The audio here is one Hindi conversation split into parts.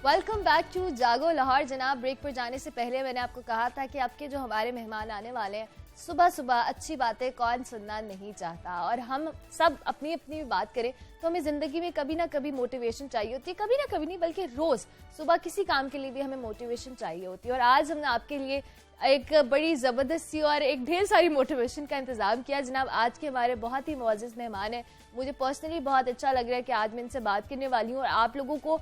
वेलकम बैक टू जागो लाहौर। जनाब, ब्रेक पर जाने से पहले मैंने आपको कहा था कि आपके जो हमारे मेहमान आने वाले हैं, सुबह सुबह अच्छी बातें कौन सुनना नहीं चाहता। और हम सब अपनी अपनी बात करें तो हमें ज़िंदगी में कभी ना कभी मोटिवेशन चाहिए होती है, कभी ना कभी नहीं बल्कि रोज़ सुबह किसी काम के लिए भी हमें मोटिवेशन चाहिए होती है। और आज हमने आपके लिए एक बड़ी ज़बरदस्त सी और एक ढेर सारी मोटिवेशन का इंतज़ाम किया। जनाब, आज के हमारे बहुत ही मुअज़्ज़ज़ मेहमान हैं। मुझे पर्सनली बहुत अच्छा लग रहा है कि आज मैं इनसे बात करने वाली हूँ और आप लोगों को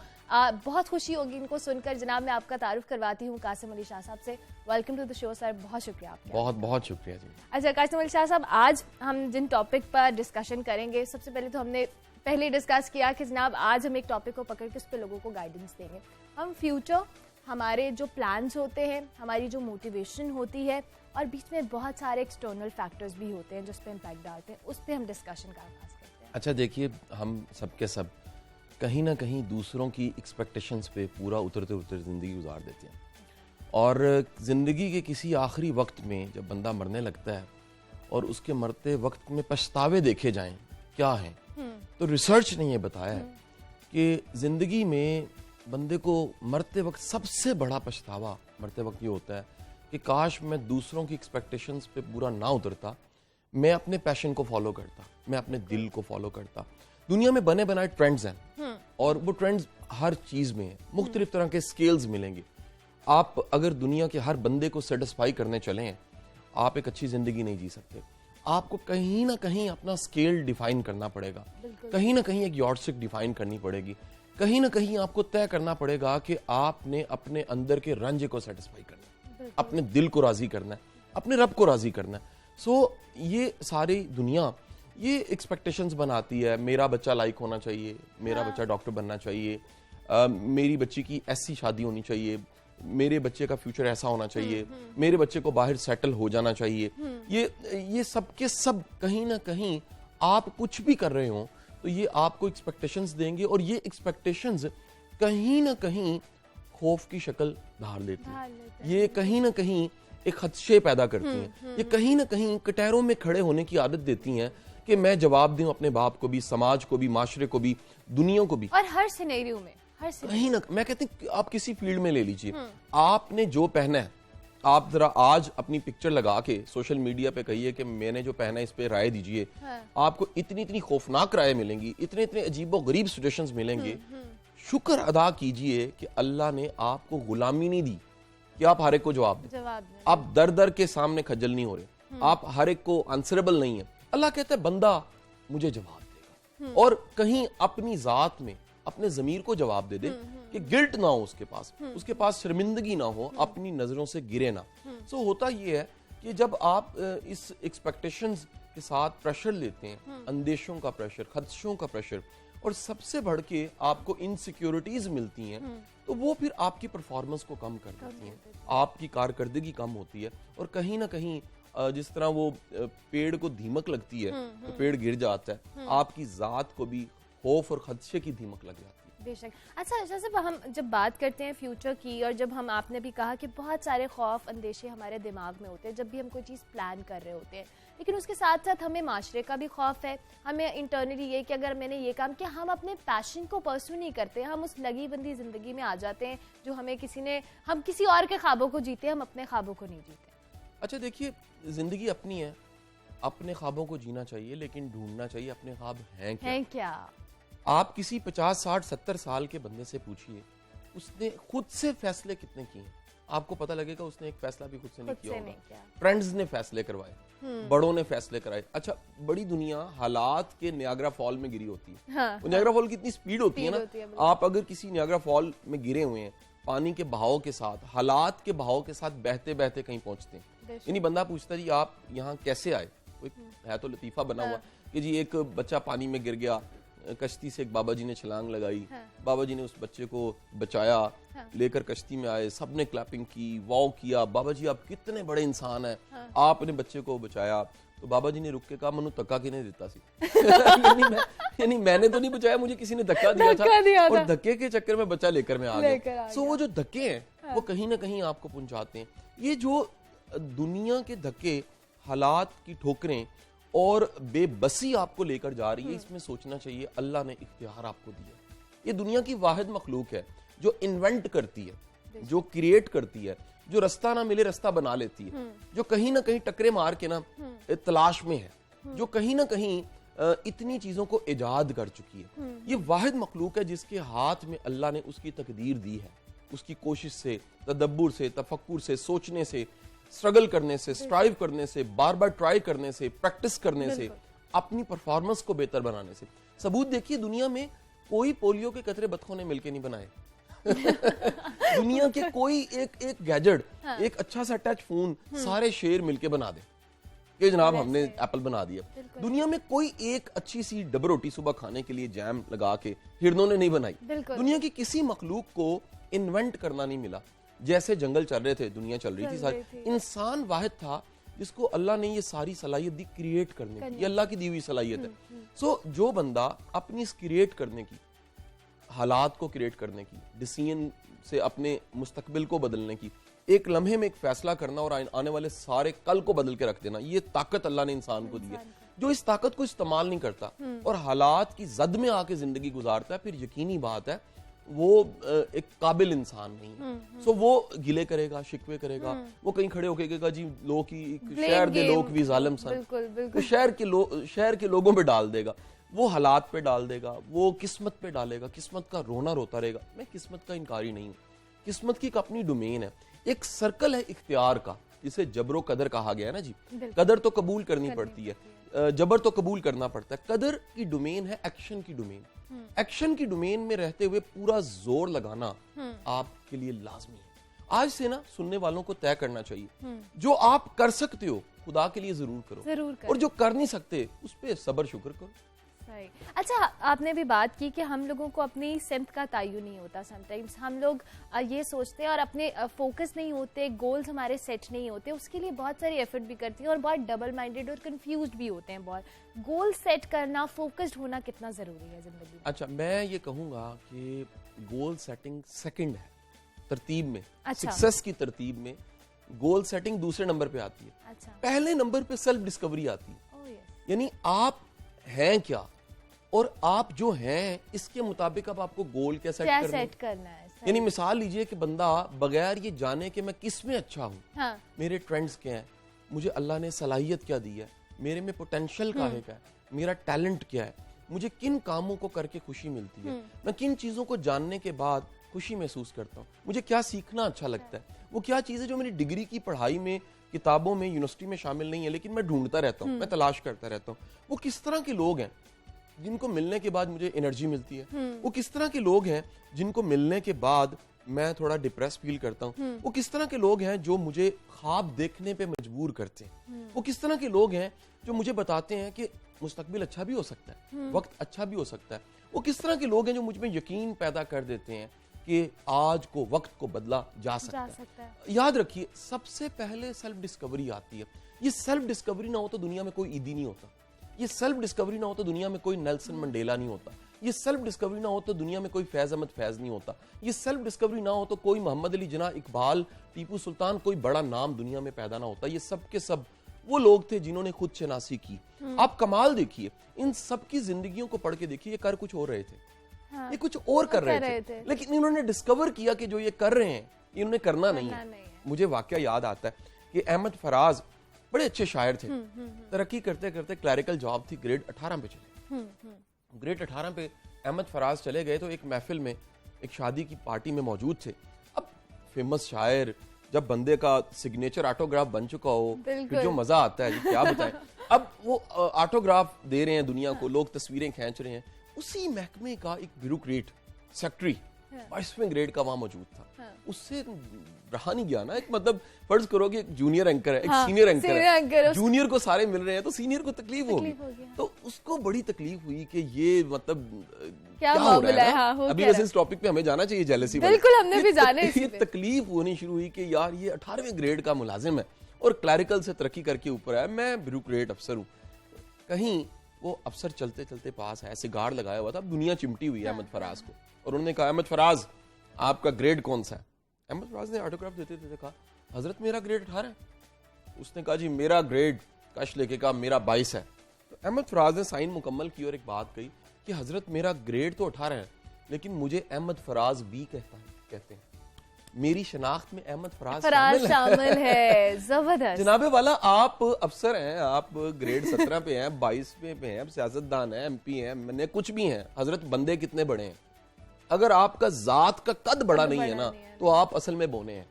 बहुत खुशी होगी इनको सुनकर। जनाब, मैं आपका तारुफ करवाती हूँ कासिम अली शाह साहब से। Welcome to the show sir, बहुत शुक्रिया आपका। बहुत बहुत शुक्रिया जी। अच्छा कासिम अली शाह साहब, आज हम जिन टॉपिक पर डिस्कशन करेंगे, सबसे पहले तो हमने पहले डिस्कस किया कि जनाब आज हम एक टॉपिक को पकड़ के उस पर लोगों को गाइडेंस देंगे। हम फ्यूचर, हमारे जो प्लान्स होते हैं, हमारी जो मोटिवेशन होती है और बीच में बहुत सारे एक्सटर्नल फैक्टर्स भी होते हैं जिस पे इम्पैक्ट डालते हैं, उस पर हम डिस्कशन का आगाज करते हैं। अच्छा देखिए, हम सब के सब कहीं ना कहीं दूसरों की एक्सपेक्टेशंस पे पूरा उतरते उतरते ज़िंदगी गुजार देते हैं। और ज़िंदगी के किसी आखिरी वक्त में जब बंदा मरने लगता है और उसके मरते वक्त में पछतावे देखे जाएं क्या हैं, तो रिसर्च ने ये बताया है कि ज़िंदगी में बंदे को मरते वक्त सबसे बड़ा पछतावा मरते वक्त ये होता है कि काश मैं दूसरों की एक्सपेक्टेशंस पे पूरा ना उतरता, मैं अपने पैशन को फॉलो करता, मैं अपने दिल को फॉलो करता। दुनिया में बने बनाए ट्रेंड्स हैं और वो ट्रेंड्स हर चीज़ में हैं, मुख्तलिफ तरह के स्केल्स मिलेंगे। आप अगर दुनिया के हर बंदे को सेटिस्फाई करने चले हैं, आप एक अच्छी ज़िंदगी नहीं जी सकते। आपको कहीं ना कहीं अपना स्केल डिफाइन करना पड़ेगा, कहीं ना कहीं एक यॉर्डस्टिक डिफाइन करनी पड़ेगी, कहीं ना कहीं आपको तय करना पड़ेगा कि आपने अपने अंदर के रंज को सेटिस्फाई करना है, अपने दिल को राजी करना है, अपने रब को राजी करना है। सो ये सारी दुनिया ये एक्सपेक्टेशंस बनाती है। मेरा बच्चा लाइक होना चाहिए, मेरा बच्चा डॉक्टर बनना चाहिए, मेरी बच्ची की ऐसी शादी होनी चाहिए, मेरे बच्चे का फ्यूचर ऐसा होना चाहिए, मेरे बच्चे को बाहर सेटल हो जाना चाहिए। ये सब के सब कहीं ना कहीं आप कुछ भी कर रहे हो तो ये आपको एक्सपेक्टेशंस देंगे और ये एक्सपेक्टेशंस कहीं ना कहीं खौफ की शक्ल धार लेती हैं। ये कहीं ना कहीं एक खदशे पैदा करती हैं। ये कहीं ना कहीं कटहरों में खड़े होने की आदत देती हैं कि मैं जवाब दूं अपने बाप को भी, समाज को भी, माशरे को भी, दुनिया को भी। और हर सिनेरियो में कहीं ना मैं कहती हूँ आप किसी फील्ड में ले लीजिए, आपने जो पहना है, आप जरा आज अपनी पिक्चर लगा के सोशल मीडिया पे कहिए कि मैंने जो पहना है इस पे राय दीजिए। आपको इतनी इतनी खौफनाक राय मिलेंगी, इतने इतने अजीबो गरीब सिचुएशंस मिलेंगे। शुक्र अदा कीजिए कि अल्लाह ने आपको गुलामी नहीं दी कि आप हर एक को जवाब दें। आप दर दर के सामने खज्जल नहीं हो रहे, आप हर एक को आंसरेबल नहीं है। अल्लाह कहता है बंदा मुझे जवाब देगा और कहीं अपनी जात में अपने ज़मीर को जवाब दे दे कि गिल्ट ना हो उसके पास शर्मिंदगी ना हो, अपनी नजरों से गिरे ना। सो होता ये है कि जब आप इस एक्सपेक्टेशंस के साथ प्रेशर लेते हैं, अंदेशों का प्रेशर, खदशों का प्रेशर, और सबसे बढ़ के आपको इनसिक्योरिटीज मिलती हैं, तो वो फिर आपकी परफॉर्मेंस को कम कर देती हैं, आपकी कारकर्दगी कम होती है। और कहीं ना कहीं जिस तरह वो पेड़ को धीमक लगती है तो पेड़ गिर जाता है, आपकी जात को भी खौफ और खदशे की धीमक लग जाती है। बेशक। अच्छा, जैसे हम जब बात करते हैं फ्यूचर की, और जब हम, आपने भी कहा कि बहुत सारे खौफ अंदेशे हमारे दिमाग में होते हैं जब भी हम कोई चीज़ प्लान कर रहे होते हैं, लेकिन उसके साथ साथ हमें माशरे का भी खौफ है। हमें इंटरनली ये कि अगर मैंने ये काम किया, हम अपने पैशन को परस्यू नहीं करते, हम उस लगी बंदी ज़िंदगी में आ जाते हैं जो हमें हम किसी और के ख्वाबों को जीते, हम अपने ख्वाबों को नहीं जीते। अच्छा देखिए, जिंदगी अपनी है, अपने ख्वाबों को जीना चाहिए, लेकिन ढूंढना चाहिए अपने ख्वाब हैं क्या। आप किसी 50, 60, 70 साल के बंदे से पूछिए, उसने खुद से फैसले कितने किए, आपको पता लगेगा उसने एक फैसला भी खुद से नहीं किया होगा। फ्रेंड्स ने फैसले करवाए, बड़ों ने फैसले कराए। अच्छा, बड़ी दुनिया हालात के नियाग्रा फॉल में गिरी होती है। वो नियाग्रा फॉल की इतनी स्पीड होती है ना, आप अगर किसी नियाग्रा फॉल में गिरे हुए हैं, पानी के बहाव के साथ, हालात के बहाव के साथ बहते बहते कहीं पहुंचते हैं। यानी बंदा पूछता जी आप यहाँ कैसे आए, कोई है तो लतीफा बना हुआ कि जी एक बच्चा पानी में गिर गया, कश्ती से एक बाबा जी ने छलांग लगाई, बाबा जी ने उस बच्चे को बचाया, लेकर कश्ती में आए, सबने क्लैपिंग की, वाव किया, बाबा जी आप कितने बड़े इंसान हैं, आपने बच्चे को बचाया। तो बाबा जी ने रुक के कहा, मनु धक्का किने देता सी यानी मैंने तो नहीं बचाया, मुझे किसी ने धक्का दिया था और धक्के के चक्कर में बच्चा लेकर मैं आ गया। सो वो जो धक्के हैं वो कहीं ना कहीं आपको पहुंचाते हैं। ये जो दुनिया के धक्के, हालात की ठोकरें और बेबसी आपको लेकर जा रही है, इसमें सोचना चाहिए अल्लाह ने इख्तियार आपको दिया। ये दुनिया की वाहिद मखलूक है जो इन्वेंट करती है, जो क्रिएट करती है, जो रास्ता ना मिले रास्ता बना लेती है, जो कहीं ना कहीं टकरे मार के ना तलाश में है, जो कहीं ना कहीं इतनी चीजों को इजाद कर चुकी है। ये वाहिद मखलूक है जिसके हाथ में अल्लाह ने उसकी तकदीर दी है, उसकी कोशिश से, तदब्बुर से, तफक्कुर से, सोचने से, स्ट्रगल करने से, स्ट्राइव करने से, बार बार ट्राई करने से, प्रैक्टिस करने से, अपनी परफॉर्मेंस को बेहतर बनाने से। सबूत देखिए, दुनिया में कोई पोलियो के कतरे बतखों ने मिलके नहीं बनाए। दुनिया के कोई एक गैजेट, एक अच्छा सा टच फोन सारे शेर मिलके बना दे कि जनाब हमने एप्पल बना दिया। दुनिया में कोई एक अच्छी सी डबल रोटी सुबह खाने के लिए जैम लगा के हिरनों ने नहीं बनाई। दुनिया की किसी मखलूक को इन्वेंट करना नहीं मिला। जैसे जंगल चल रहे थे, दुनिया चल रही थी सारी, इंसान वाहिद था जिसको अल्लाह ने ये सारी सलाहियत दी क्रिएट करने की। ये अल्लाह की दी हुई सलाहियत है। सो जो बंदा अपनी इस क्रिएट करने की, हालात को क्रिएट करने की, डिसीजन से अपने मुस्तकबिल को बदलने की, एक लम्हे में एक फैसला करना और आने वाले सारे कल को बदल के रख देना, ये ताकत अल्लाह ने इंसान को दी है। जो इस ताकत को इस्तेमाल नहीं करता और हालात की जद में आके जिंदगी गुजारता है, फिर यकीनी बात है वो एक काबिल इंसान नहीं है। सो वो गिले करेगा, शिकवे करेगा, वो कहीं खड़े होके कहेगा जी लोग की शहर के लोग भी जालिम सन, तो शहर के लोगों पे डाल देगा, वो हालात पे डाल देगा, वो किस्मत पे डालेगा, किस्मत का रोना रोता रहेगा। मैं किस्मत का इनकारी नहीं हूँ, किस्मत की एक अपनी डोमेन है, एक सर्कल है इख्तियार का, जिसे जबरो कदर कहा गया है ना जी। कदर तो कबूल करनी पड़ती है, जबर तो कबूल करना पड़ता है। कदर की डोमेन है एक्शन की डोमेन। एक्शन की डोमेन में रहते हुए पूरा जोर लगाना आपके लिए लाजमी है। आज से ना सुनने वालों को तय करना चाहिए, जो आप कर सकते हो खुदा के लिए जरूर करो, और जो कर नहीं सकते उस पर सब्र शुक्र करो। अच्छा, आपने भी बात की कि हम लोगों को अपनी सिमत का तयन नहीं होता। समटाइम्स हम लोग ये सोचते हैं और अपने फोकस नहीं होते, गोल्स हमारे सेट नहीं होते, उसके लिए बहुत सारी एफर्ट भी करती हैं और बहुत डबल माइंडेड और कंफ्यूज्ड भी होते हैं बहुत। गोल सेट करना, फोकस्ड होना कितना जरूरी है जिंदगी में? अच्छा, मैं ये कहूँगा कि गोल सेटिंग सेकंड है तरतीब में। अच्छा। सक्सेस की तरतीब में गोल सेटिंग दूसरे नंबर पे आती है। अच्छा। पहले नंबर पे सेल्फ डिस्कवरी आती है। यानी आप हैं क्या और आप जो हैं इसके मुताबिक अब आपको गोल क्या सेट करना है। यानी मिसाल लीजिए कि बंदा बगैर ये जाने कि मैं किस में अच्छा हूँ, हाँ। मेरे ट्रेंड्स क्या हैं, मुझे अल्लाह ने सलाहियत क्या दी है, मेरे में पोटेंशियल क्या है, मेरा टैलेंट क्या है, मुझे किन कामों को करके खुशी मिलती है, मैं किन चीजों को जानने के बाद खुशी महसूस करता हूँ, मुझे क्या सीखना अच्छा लगता है, वो क्या चीज़ है जो मेरी डिग्री की पढ़ाई में, किताबों में, यूनिवर्सिटी में शामिल नहीं है, लेकिन मैं ढूंढता रहता हूँ, मैं तलाश करता रहता हूँ। वो किस तरह के लोग हैं जिनको मिलने के बाद मुझे एनर्जी मिलती है, वो किस तरह के लोग हैं जिनको मिलने के बाद मैं थोड़ा डिप्रेस फील करता हूँ, वो किस तरह के लोग हैं जो मुझे ख्वाब देखने पे मजबूर करते हैं, वो किस तरह के लोग हैं जो मुझे बताते हैं कि मुस्तकबिल अच्छा भी हो सकता है, वक्त अच्छा भी हो सकता है, वो किस तरह के लोग हैं जो मुझ में यकीन पैदा कर देते हैं कि आज को वक्त को बदला जा सकता है। याद रखिए, सबसे पहले सेल्फ डिस्कवरी आती है। ये सेल्फ डिस्कवरी ना हो तो दुनिया में कोई ईदी नहीं होता, ये सेल्फ डिस्कवरी ना हो तो दुनिया में कोई नेल्सन मंडेला नहीं होता, ये सेल्फ डिस्कवरी ना हो तो दुनिया में कोई फैज अहमद फैज नहीं होता, ये सेल्फ डिस्कवरी ना हो तो कोई मोहम्मद अली जिन्ना, इकबाल, टीपू सुल्तान, कोई बड़ा नाम दुनिया में पैदा ना होता। ये सब के सब वो लोग थे जिन्होंने खुद शनासी की। आप कमाल देखिए, इन सब की जिंदगियों को पढ़ के देखिए, ये कर कुछ और रहे थे, हाँ, ये कुछ और कर रहे थे, लेकिन इन्होंने डिस्कवर किया कि जो ये कर रहे हैं इन्होंने करना नहीं है। मुझे वाकया याद आता है कि अहमद फराज बड़े अच्छे शायर थे, तरक्की करते करते क्लैरिकल जॉब थी, ग्रेड 18 पे चले। ग्रेड 18 पे अहमद फराज चले गए तो एक महफिल में, एक शादी की पार्टी में मौजूद थे। अब फेमस शायर, जब बंदे का सिग्नेचर ऑटोग्राफ बन चुका हो, फिर जो मजा आता है क्या बताएं। अब वो ऑटोग्राफ दे रहे हैं दुनिया को, लोग तस्वीरें खींच रहे हैं। उसी महकमे का एक ब्यूरोक्रेट सेक्रेटरी 22वें ग्रेड का वहां मौजूद था। उससे रहा नहीं गया ना, एक मतलब फर्ज करो कि एक जूनियर एंकर है, एक सीनियर एंकर है, जूनियर को सारे मिल रहे हैं तो सीनियर को तकलीफ होगी। तो उसको बड़ी तकलीफ हुई कि ये मतलब क्या हो रहा है। हाँ, अभी वैसे इस टॉपिक पे हमें जाना चाहिए, जेलसी, बिल्कुल हमने भी जाना है। ये तकलीफ होनी शुरू हुई कि यार ये 18वें ग्रेड का मुलाजिम है और क्लैरिकल से तरक्की करके ऊपर आया, मैं ब्यूरोक्रेट अफसर हूँ। कहीं वो अफसर चलते चलते पास है, सिगार लगाया हुआ था, दुनिया चिमटी हुई है अहमद फराज को, और उन्होंने कहा अहमद फराज आपका ग्रेड कौन सा है? अहमद फराज ने ऑटोग्राफ देते देते कहा हजरत मेरा ग्रेड 18 है। उसने कहा जी मेरा ग्रेड, कश लेके कहा मेरा 22 है। तो अहमद फराज ने साइन मुकम्मल की और एक बात कही कि हजरत मेरा ग्रेड तो 18 है, लेकिन मुझे अहमद फराज भी कहते हैं। मेरी शनाख्त में अहमद फराज शामिल है। जबरदस्त। जनाबे वाला, आप अफसर हैं, आप ग्रेड 17 पे हैं, 22 पे हैं, सियासतदान हैं, MP हैं, मैंने कुछ भी हैं। हजरत बंदे कितने बड़े हैं, अगर आपका जात का कद बड़ा नहीं है ना, तो आप असल में बोने हैं।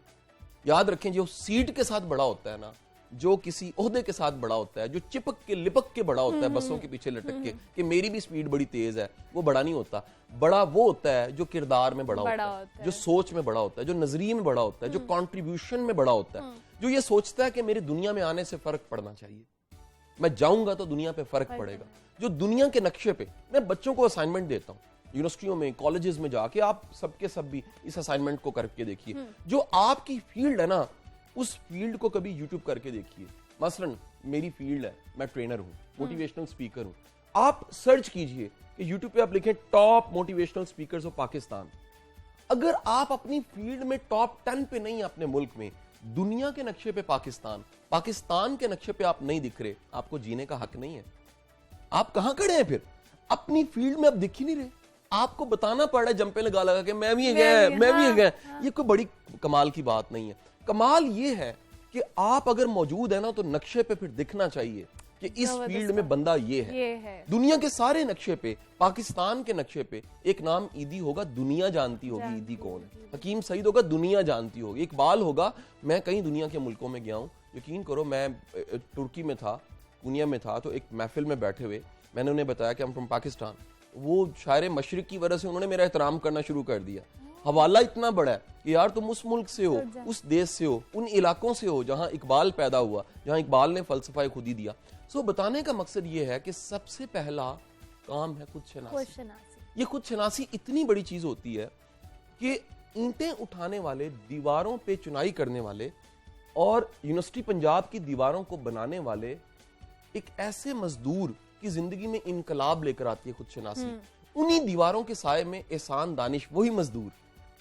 याद रखें, जो सीट के साथ बड़ा होता है ना, जो किसी ओहदे के साथ बड़ा होता है, जो चिपक के लिपक के बड़ा होता है बसों के पीछे लटक के कि मेरी भी स्पीड बड़ी तेज है, वो बड़ा नहीं होता। बड़ा वो होता है जो किरदार में बड़ा होता है, जो सोच में बड़ा होता है, जो नजरिए में बड़ा होता है, जो कंट्रीब्यूशन में बड़ा होता है, जो ये सोचता है कि मेरी दुनिया में आने से फर्क पड़ना चाहिए, मैं जाऊंगा तो दुनिया पे फर्क पड़ेगा। जो दुनिया के नक्शे पे, मैं बच्चों को असाइनमेंट देता हूँ यूनिवर्सिटियों में, कॉलेजेस में जाके, आप सबके सब भी इस असाइनमेंट को करके देखिए। जो आपकी फील्ड है ना, उस फील्ड को कभी यूट्यूब करके देखिए। मसलन मेरी फील्ड है, मैं ट्रेनर हूं, मोटिवेशनल स्पीकर हूं। आप सर्च कीजिए कि यूट्यूब पे आप लिखें top motivational speakers of Pakistan. अगर आप अपनी फील्ड में टॉप 10 पे नहीं, अपने मुल्क में, दुनिया के नक्शे पे पाकिस्तान के नक्शे पे आप नहीं दिख रहे, आपको जीने का हक नहीं है। आप कहां खड़े हैं फिर? अपनी फील्ड में आप दिख ही नहीं रहे। आपको बताना पड़ रहा है जंपे लगा के मैं भी गया। ये कोई बड़ी कमाल की बात नहीं है। कमाल ये है कि आप अगर मौजूद है ना, तो नक्शे पे फिर दिखना चाहिए कि इस फील्ड में बंदा ये है। दुनिया के सारे नक्शे पे, पाकिस्तान के नक्शे पे एक नाम ईदी होगा, दुनिया जानती होगी ईदी कौन है। हकीम सईद होगा, दुनिया जानती होगी। इकबाल होगा। मैं कई दुनिया के मुल्कों में गया हूं, यकीन करो, मैं तुर्की में था, पूनिया में था, तो एक महफिल में बैठे हुए मैंने उन्हें बताया कि हम फ्रॉम पाकिस्तान। वो शायर मशरिक की वजह से उन्होंने मेरा एहतराम करना शुरू कर दिया। हवाला इतना बड़ा है कि यार तुम उस मुल्क से हो, उस देश से हो, उन इलाकों से हो जहां इकबाल पैदा हुआ, जहां इकबाल ने फलसफा खुद ही दिया। सो बताने का मकसद ये है कि सबसे पहला काम है खुद शनासी। ये खुद शनासी इतनी बड़ी चीज होती है कि ईंटें उठाने वाले, दीवारों पे चुनाई करने वाले और यूनिवर्सिटी पंजाब की दीवारों को बनाने वाले एक ऐसे मजदूर की जिंदगी में इनकलाब लेकर आती है खुद शनासी। उन्हीं दीवारों के साए में एहसान दानिश, वही मजदूर,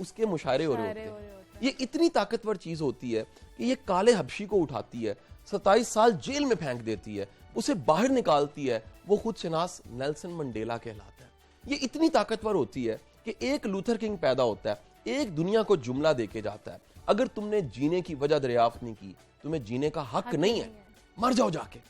उसके मुशायरे हो रहे होते हैं। ये इतनी ताकतवर चीज होती है कि ये काले हबशी को उठाती है, 27 साल जेल में फेंक देती है, उसे बाहर निकालती है। वो खुद शनास नेल्सन मंडेला कहलाता है। ये इतनी ताकतवर होती है कि एक लूथर किंग पैदा होता है, एक दुनिया को जुमला देके जाता है, अगर तुमने जीने की वजह दरियाफ्त नहीं की, तुम्हें जीने का हक नहीं है, मर जाओ जाके।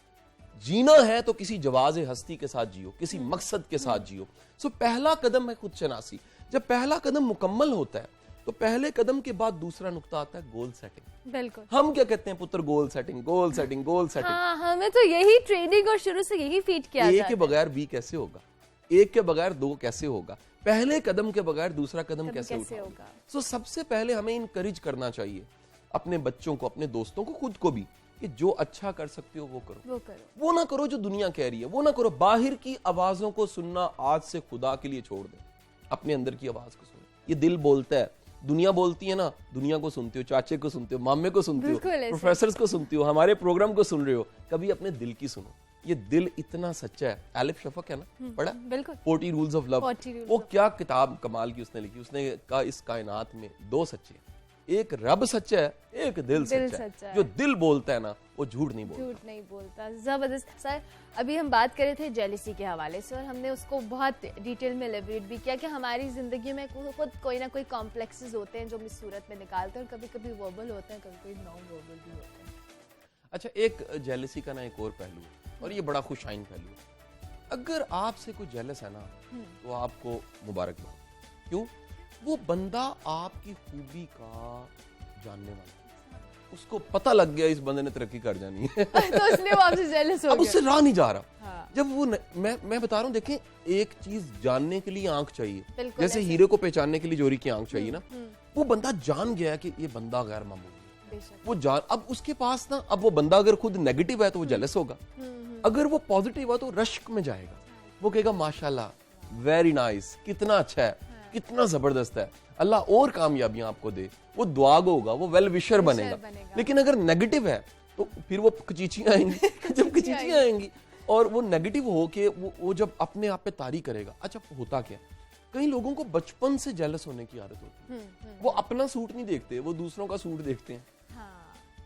जीना है तो किसी जवाज़े हस्ती के साथ जियो, किसी मकसद के साथ जियो। सो पहला कदम है खुद शनासी। जब पहला कदम मुकम्मल होता है, तो पहले कदम के बाद दूसरा नुक्ता आता है गोल सेटिंग। बिल्कुल। हम क्या कहते हैं पुत्र? Goal setting, goal setting, goal setting. हाँ, हमें तो यही ट्रेनिंग और शुरू से यही फीड किया जाता है। एक के बगैर बी कैसे होगा? एक के बगैर दो कैसे होगा? पहले कदम के बगैर दूसरा कदम कैसे होगा? सो सबसे पहले हमें इनकरेज करना चाहिए अपने बच्चों को, अपने दोस्तों को, खुद को भी, कि जो अच्छा कर सकते हो वो करो। वो ना करो जो दुनिया कह रही है, वो ना करो। बाहर की आवाजों को सुनना आज से खुदा के लिए छोड़ दे, अपने अंदर की आवाज को सुनो। ये दिल बोलता है, दुनिया बोलती है ना, दुनिया को सुनते हो, चाचे को सुनते हो, मामे को सुनते हो, प्रोफेसर को सुनते हो, हमारे प्रोग्राम को सुन रहे हो, कभी अपने दिल की सुनो। ये दिल इतना सच्चा है। एलिफ शफक है ना, पढ़ा? बिल्कुल। 40 रूल्स ऑफ लव। वो क्या किताब कमाल की उसने लिखी। उसने कहा इस कायनात में दो सच्चे, एक रब सच्चा है, एक दिल सच्चा है। जो दिल बोलता है ना, वो झूठ नहीं बोलता। जबरदस्त। सर, अभी हम बात कर रहे थे जेलिसी के हवाले से, और हमने उसको बहुत डिटेल में एलेबोरेट भी किया कि हमारी जिंदगी में खुद कोई ना कोई कॉम्प्लेक्सेस होते हैं जो हम इस सूरत में निकालते हैं, और कभी कभी वर्बल होते हैं, कभी कभी नॉन वर्बल भी होते हैं। अच्छा, एक जेलिसी का ना एक और पहलू है, और ये बड़ा खुशाइन पहलू है। अगर आपसे कोई जेलस है ना, तो आपको मुबारकबाद। क्यों? वो बंदा आपकी खूबी का जानने वाला है, उसको पता लग गया इस बंदे ने तरक्की कर जानी है तो इसलिए वो आपसे जेलस हो गया। अब उससे रहा नहीं जा रहा। हाँ। जब वो मैं बता रहा हूँ, देखें, एक चीज जानने के लिए आंख चाहिए, जैसे हीरे को पहचानने के लिए जोरी की आंख चाहिए ना। वो बंदा जान गया कि ये बंदा गैर मामूली है, वो जान। अब उसके पास ना, अब वो बंदा अगर खुद नेगेटिव है तो वो जेलस होगा, अगर वो पॉजिटिव है तो रश्क में जाएगा। वो कहेगा माशाल्लाह, वेरी नाइस, कितना अच्छा है, कितना जबरदस्त है, अल्लाह और कामयाबियां आपको दे। वो दुआ होगा, वो वेल विशर बनेगा। लेकिन अगर नेगेटिव है तो फिर वो कचीचियां आएंगी जब कचीचियां आएंगी और वो नेगेटिव हो के वो जब अपने आप पे तारी करेगा। अच्छा, होता क्या, कई लोगों को बचपन से जेलस होने की आदत होती है। वो अपना सूट नहीं देखते, वो दूसरों का सूट देखते हैं।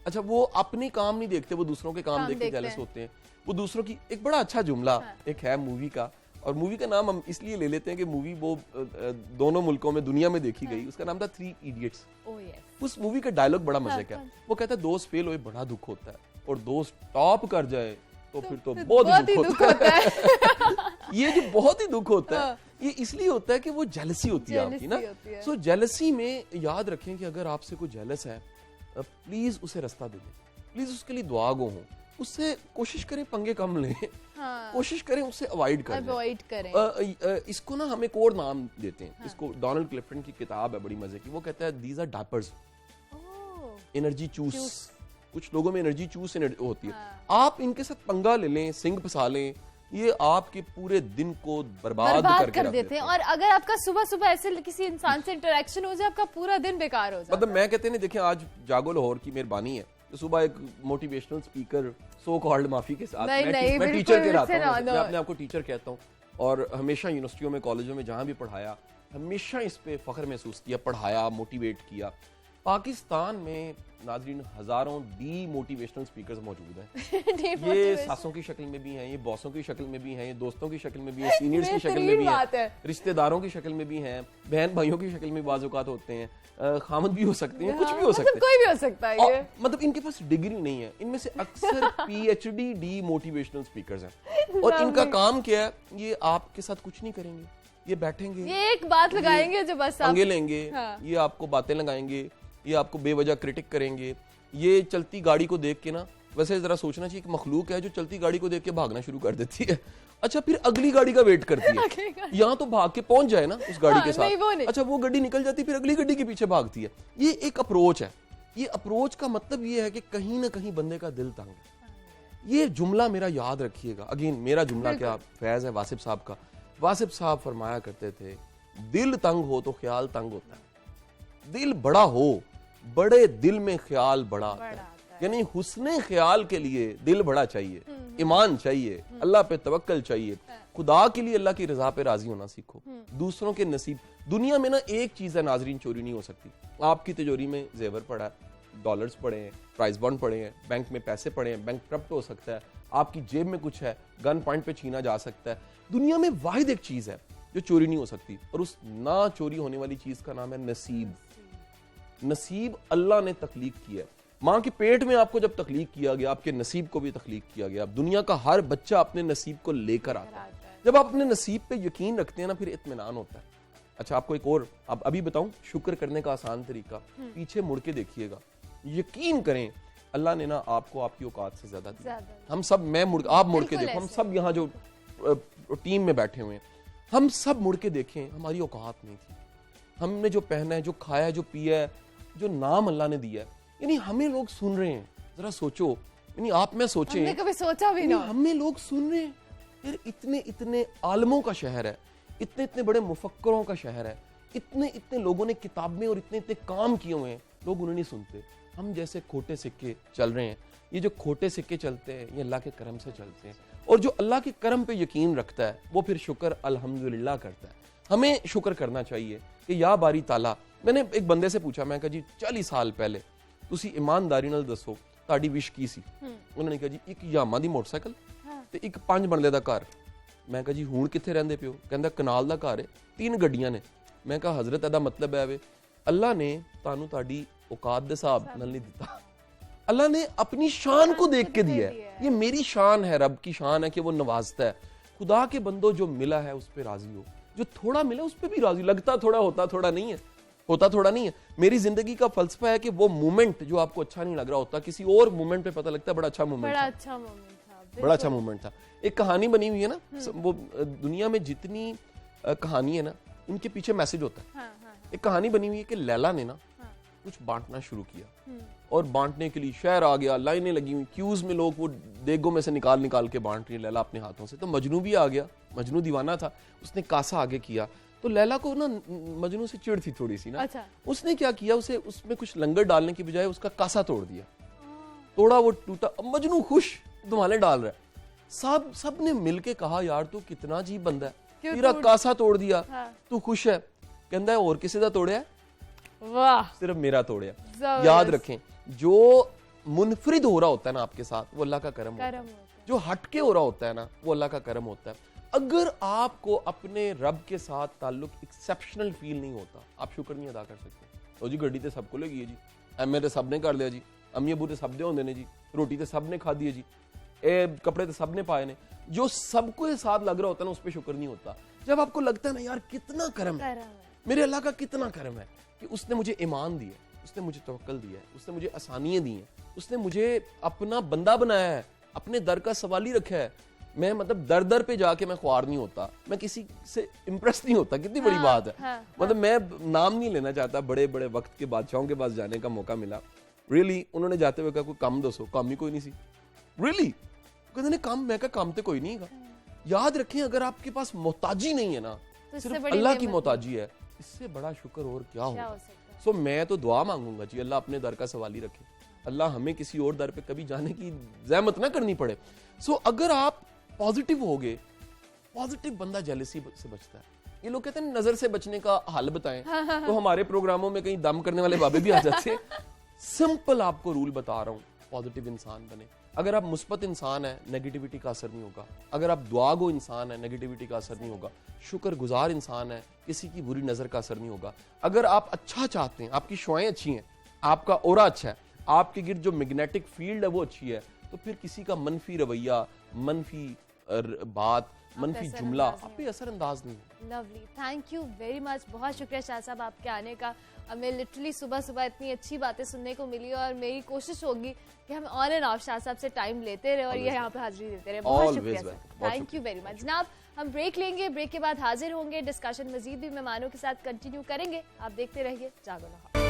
अच्छा, वो अपनी काम नहीं देखते, वो दूसरों के काम देख के जेलस होते हैं। वो दूसरों की, एक बड़ा अच्छा जुमला एक है मूवी का, और मूवी का नाम हम इसलिए ले लेते हैं कि मूवी वो दोनों मुल्कों में दुनिया में देखी गई, उसका नाम था 3 इडियट्स। उस मूवी का डायलॉग बड़ा मजे का है। वो कहता है दोस्त फेल होए बड़ा दुख होता है, और दोस्त टॉप कर जाए तो फिर तो बहुत ही दुख होता है। ये जो बहुत ही दुख होता है, ये इसलिए होता है कि वो जेलसी होती है आपकी ना। सो जेलसी में याद रखें कि अगर आपसे कोई जेलस है, प्लीज उसे रास्ता दे दें, प्लीज उसके लिए दुआ गो हो, उससे कोशिश करें पंगे कम लें, कोशिश करें उससे अवॉइड करें। इसको ना हम एक और नाम देते हैं, इसको डोनाल्ड क्लिफ्टन की किताब है बड़ी मजे की, वो कहता है दीज आर डायपर्स, एनर्जी चूस। कुछ लोगों में एनर्जी चूस होती है, आप इनके साथ पंगा ले लें, सिंग फंसा लें, ये आपके पूरे दिन को बर्बाद कर देते हैं। और अगर आपका सुबह सुबह ऐसे किसी इंसान से इंटरेक्शन हो जाए, आपका पूरा दिन बेकार हो जाता है। मतलब मैं कहते हैं देखिए, आज जागो लाहौर की मेहरबानी है तो सुबह एक मोटिवेशनल स्पीकर सो कॉल्ड माफी के साथ मैं टीचर के रहता हूँ, मैं अपने आप को टीचर कहता हूँ, और हमेशा यूनिवर्सिटियों में, कॉलेजों में जहां भी पढ़ाया, हमेशा इस पे फख्र महसूस किया, पढ़ाया, मोटिवेट किया। पाकिस्तान में नाज़रीन हजारों डी मोटिवेशनल स्पीकर्स मौजूद हैं। ये सासों की शक्ल में भी हैं, ये बॉसों की शक्ल में भी हैं, ये दोस्तों की शक्ल में भी हैं, सीनियर्स की शक्ल में भी हैं, रिश्तेदारों की शक्ल में भी हैं, बहन भाइयों की शक्ल में बाज़ औक़ात होते हैं, खामद भी हो सकते हैं, कुछ भी हो सकते हैं, कोई भी हो सकता है। ये मतलब इनके पास डिग्री नहीं है, इनमें से अक्सर PhD डी मोटिवेशनल स्पीकर्स हैं, और इनका काम क्या है, ये आपके साथ कुछ नहीं करेंगे, ये बैठेंगे, ये एक बात लगाएंगे जो बस पंगे लेंगे, ये आपको बातें लगाएंगे, ये आपको बेवजह क्रिटिक करेंगे। ये चलती गाड़ी को देख के ना, वैसे जरा सोचना चाहिए कि मखलूक है जो चलती गाड़ी को देख के भागना शुरू कर देती है, अच्छा फिर अगली गाड़ी का वेट करती है, यहाँ तो भाग के पहुंच जाए ना उस गाड़ी के साथ, अच्छा वो गाड़ी निकल जाती, फिर अगली गाड़ी के पीछे भागती है। ये एक अप्रोच है। ये अप्रोच का मतलब ये है कि कहीं ना कहीं बंदे का दिल तंग है। ये जुमला मेरा याद रखिएगा, अगेन मेरा जुमला क्या, फैज है वासिफ साहब का। वासिफ साहब फरमाया करते थे, दिल तंग हो तो ख्याल तंग होता है, दिल बड़ा हो, बड़े दिल में ख्याल बड़ा आता है। यानी हुस्ने ख्याल के लिए दिल बड़ा चाहिए, ईमान चाहिए, अल्लाह पे तवक्कल चाहिए, खुदा के लिए अल्लाह की रजा पे राजी होना सीखो, दूसरों के नसीब। दुनिया में ना एक चीज है नाजरीन, चोरी नहीं हो सकती। आपकी तिजोरी में जेवर पड़ा है, डॉलर्स पड़े हैं, प्राइस बॉन्ड पड़े हैं, बैंक में पैसे पड़े हैं, बैंक करप्ट हो सकता है, आपकी जेब में कुछ है, गन पॉइंट पे छीना जा सकता है। दुनिया में वाहिद एक चीज है जो चोरी नहीं हो सकती, और उस ना चोरी होने वाली चीज का नाम है नसीब। नसीब अल्लाह ने तख्लीक किया है। माँ के पेट में आपको जब तख्लीक किया गया, आपके नसीब को भी तख्लीक किया गया। दुनिया का हर बच्चा अपने नसीब को लेकर आता है। जब आप अपने नसीब पे यकीन रखते हैं ना, फिर इत्मीनान होता है। अच्छा, आपको एक और अब अभी बताऊं शुक्र करने का आसान तरीका, पीछे मुड़ के देखिएगा, यकीन करें अल्लाह ने ना आपको आपकी औकात से ज्यादा दिया। हम सब, आप मुड़ के देखो, हम सब यहाँ जो टीम में बैठे हुए हैं, हम सब मुड़ के देखें, हमारी औकात नहीं थी। हमने जो पहना है, जो खाया है, जो पिया है, जो नाम अल्लाह ने दिया है, यानी हमें लोग सुन रहे हैं। जरा सोचो, यानी आप में सोचें, हमने कभी सोचा भी ना, हमें लोग सुन रहे हैं। यार इतने इतने आलमों का शहर है, इतने इतने बड़े मुफक्करों का शहर है, इतने इतने लोगों ने किताबें और इतने इतने काम किए हुए हैं, लोग उन्हें नहीं सुनते। हम जैसे खोटे सिक्के चल रहे हैं। ये जो खोटे सिक्के चलते हैं, ये अल्लाह के करम से चलते हैं, और जो अल्लाह के करम पे यकीन रखता है वो फिर शुक्र अल्हम्दुलिल्लाह करता है। हमें शुक्र करना चाहिए कि या बारी ताला। मैंने एक बंदे से पूछा, मैं कहा जी 40 साल पहले तुसी ईमानदारी नाल दसो ताड़ी विश की सी? उन्होंने कहा जी एक यामा दी मोटरसाइकिल ते एक 5 बंदे दा घर। मैं कहा जी हुण कित्थे रहिंदे पियो? कहंदा कनाल दा घर है, 3 गड्डियां ने। मैं कहा हजरत दा मतलब है वे अल्लाह ने तानू ताड़ी औकात दे हिसाब नाल नहीं दिता, अल्लाह ने अपनी शान को देख के दिया है। ये मेरी शान है, रब की शान है कि वो नवाजता है। खुदा के बंदो जो मिला है उस पर राजी हो, जो थोड़ा मिला उस पर भी राजी। लगता थोड़ा, होता थोड़ा नहीं है, होता थोड़ा नहीं है। मेरी जिंदगी का फलसफा है कि वो मोमेंट जो आपको अच्छा नहीं लग रहा होता, किसी और मोमेंट पे पता लगता है बड़ा अच्छा मोमेंट था, बड़ा अच्छा मोमेंट था। एक कहानी बनी हुई है ना, वो दुनिया में जितनी कहानी है ना, उनके पीछे मैसेज होता है। एक कहानी बनी हुई है कि लैला ने ना कुछ बांटना शुरू किया, और बांटने के लिए शहर आ गया, लाइनें लगी हुई, क्यूज में लोग वो देगों में से निकाल निकाल के बांट रही है लैला अपने हाथों से। तो मजनू भी आ गया, मजनू दीवाना था, उसने कासा आगे किया। तो लैला को ना मजनू से चिढ़ थी थोड़ी सी ना। अच्छा। उसने क्या किया, उसे उसमें कुछ लंगर डालने की बजाय उसका कासा तोड़ दिया। तोड़ा, वो टूटा। मजनू खुश धुमाले डाल रहा है। सब ने मिलके कहा यार तू कितना अजीब बंदा है, तेरा कासा तोड़ दिया, तू खुश है? कहता है और किसी दा तोड़या? वाह, सिर्फ मेरा तोड़या। याद रखें, जो मुनफरिद हो रहा होता है ना आपके साथ, वो अल्लाह का करम होता है। जो हटके हो रहा होता है ना, वो अल्लाह का करम होता है। अगर आपको अपने रब के साथ ताल्लुक एक्सेप्शनल फील नहीं होता, आप शुक्र नहीं अदा कर सकते। तो जी गड्डी तो सबको लगी है जी, एमए तो सब ने कर लिया जी, अम्मी अबू तो सब दे होंगे ने जी, रोटी तो सब ने खा दी है जी, कपड़े तो सब ने पाए ने। जो सबको ये साथ लग रहा होता है ना, उस पर शुक्र नहीं होता। जब आपको लगता है ना यार कितना करम है, मेरे अल्लाह का कितना करम है कि उसने मुझे ईमान दिया, उसने मुझे तवक्कल दिया है, उसने मुझे आसानियां दी हैं, उसने मुझे अपना बंदा बनाया है, अपने दर का सवाली रखा है। मैं मतलब दर दर पे जाके मैं ख्वार नहीं होता, मैं किसी से इम्प्रेस नहीं होता। कितनी बड़ी बात है। मतलब मैं नाम नहीं लेना चाहता, बड़े बड़े वक्त के बादशाहों के पास जाने का मौका मिला। रियली उन्होंने जाते हुए कहा कोई काम दसो, काम ही कोई नहीं सी। रियली कहते ने काम, मैं कहा काम तो कोई नहीं है। याद रखें अगर आपके पास मोहताजी नहीं है ना, तो सिर्फ अल्लाह की मोहताजी है, इससे बड़ा शुक्र और क्या होगा। सो मैं तो दुआ मांगूंगा जी, अल्लाह अपने दर का सवाली रखे, अल्लाह हमें किसी और दर पे कभी जाने की ज़हमत ना करनी पड़े। सो अगर आप पॉजिटिव हो गए, पॉजिटिव बंदा जेलसी से बचता है। ये लोग कहते हैं नजर से बचने का हल बताएं, तो हमारे प्रोग्रामों में कहीं दम करने वाले बाबे भी आ जाते हैं। सिंपल आपको रूल बता रहा हूँ, पॉजिटिव इंसान बने। अगर आप मुस्बत इंसान है, नेगेटिविटी का असर नहीं होगा। अगर आप दुआगो इंसान है, नेगेटिविटी का असर नहीं होगा। शुक्रगुजार इंसान है, किसी की बुरी नजर का असर नहीं होगा। अगर आप अच्छा चाहते हैं, आपकी शुआएं अच्छी हैं, आपका ओरा अच्छा है, आपके गिर्द जो मैग्नेटिक फील्ड है वो अच्छी है, तो फिर किसी का मनफी रवैया, मनफी बात, मनफी जुमला आप पे असरअंदाज नहीं है। Lovely, thank you very much. बहुत शुक्रिया शाह साहब आपके आने का। हमें लिटरली सुबह सुबह इतनी अच्छी बातें सुनने को मिली और मेरी कोशिश होगी कि हम ऑन एंड ऑफ शाह साहब से टाइम लेते रहे और ये यहाँ पे हाजिरी देते रहे। बहुत शुक्रिया sir, thank you very much. जनाब हम ब्रेक लेंगे, ब्रेक के बाद हाजिर होंगे, डिस्कशन मजीद भी मेहमानों के साथ कंटिन्यू करेंगे। आप देखते रहिए जागो लाहौर।